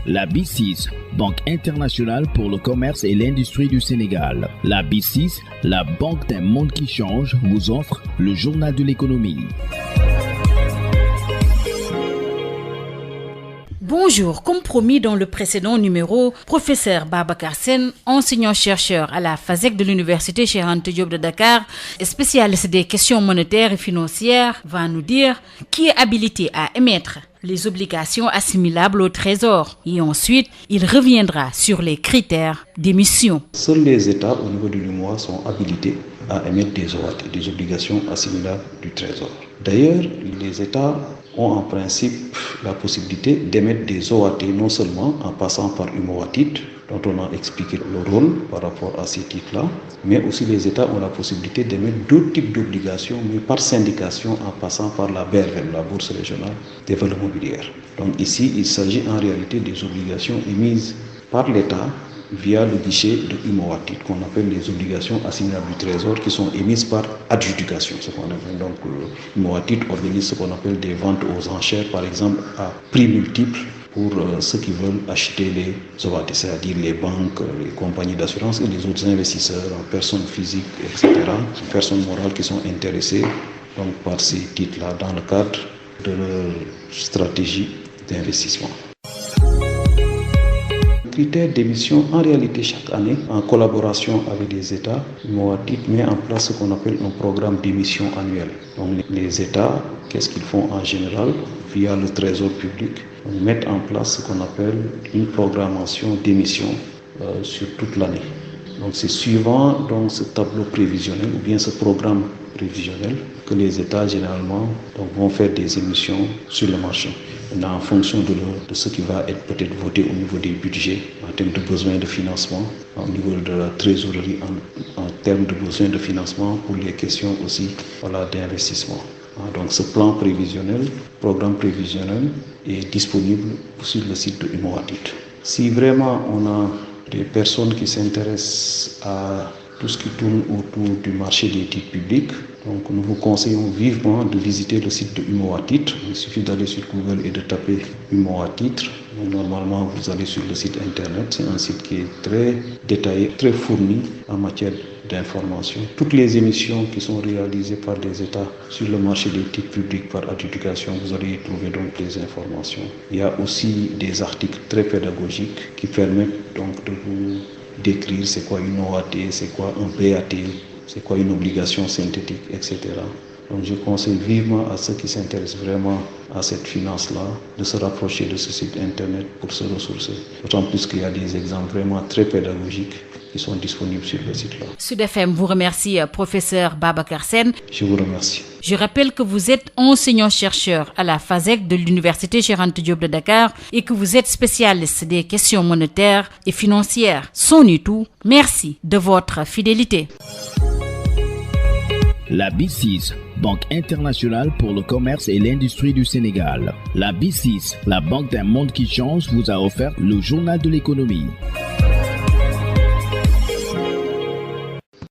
La BICIS, Banque internationale pour le commerce et l'industrie du Sénégal. La BICIS, la banque d'un monde qui change, vous offre le journal de l'économie. Bonjour, comme promis dans le précédent numéro, professeur Babacar Sène, enseignant-chercheur à la FASEG de l'Université Cheikh Anta Diop de Dakar, spécialiste des questions monétaires et financières, va nous dire qui est habilité à émettre les obligations assimilables au Trésor. Et ensuite, il reviendra sur les critères d'émission. Seuls les États au niveau de l'UEMOA sont habilités à émettre des OAT, des obligations assimilables du Trésor. D'ailleurs, les États ont en principe la possibilité d'émettre des OAT non seulement en passant par UMOATIT, dont on a expliqué le rôle par rapport à ces titres-là, mais aussi les États ont la possibilité d'émettre d'autres types d'obligations, mais par syndication en passant par la BRVM, la Bourse régionale des valeurs mobilières. Donc ici, il s'agit en réalité des obligations émises par l'État via le guichet de UMOATIT, qu'on appelle les obligations assimilables du Trésor, qui sont émises par adjudication. Ce qu'on appelle donc UMOATIT organise ce qu'on appelle des ventes aux enchères, par exemple à prix multiples pour ceux qui veulent acheter les OAT, c'est-à-dire les banques, les compagnies d'assurance et les autres investisseurs, personnes physiques, etc., personnes morales qui sont intéressées donc, par ces titres-là dans le cadre de leur stratégie d'investissement. Critères d'émission, en réalité, chaque année, en collaboration avec les États, UMOATIT met en place ce qu'on appelle un programme d'émission annuel. Donc, les États, qu'est-ce qu'ils font en général via le Trésor public? Ils mettent en place ce qu'on appelle une programmation d'émission sur toute l'année. Donc, c'est suivant donc, ce tableau prévisionnel ou bien ce programme prévisionnel que les États, généralement, donc, vont faire des émissions sur le marché. En fonction de ce qui va être peut-être voté au niveau des budgets, en termes de besoins de financement, au niveau de la trésorerie, en termes de besoins de financement pour les questions aussi d'investissement. Donc ce plan prévisionnel, programme prévisionnel est disponible sur le site de UMOATIT. Si vraiment on a des personnes qui s'intéressent à tout ce qui tourne autour du marché des titres publics, donc nous vous conseillons vivement de visiter le site de UMOATIT. Il suffit d'aller sur Google et de taper UMOATIT. Normalement, vous allez sur le site internet. C'est un site qui est très détaillé, très fourni en matière d'information. Toutes les émissions qui sont réalisées par des États sur le marché des titres publics par adjudication, vous allez y trouver donc des informations. Il y a aussi des articles très pédagogiques qui permettent donc de vous décrire c'est quoi une OAT, c'est quoi un BAT, c'est quoi une obligation synthétique, etc. Donc je conseille vivement à ceux qui s'intéressent vraiment à cette finance-là de se rapprocher de ce site internet pour se ressourcer. D'autant plus qu'il y a des exemples vraiment très pédagogiques qui sont disponibles sur le site-là. Sud FM vous remercie, professeur Babacar Sène. Je vous remercie. Je rappelle que vous êtes enseignant-chercheur à la FASEG de l'Université Cheikh Anta Diop de Dakar et que vous êtes spécialiste des questions monétaires et financières. Sonitou, merci de votre fidélité. La BICIS, Banque internationale pour le commerce et l'industrie du Sénégal. La BICIS, la banque d'un monde qui change, vous a offert le journal de l'économie.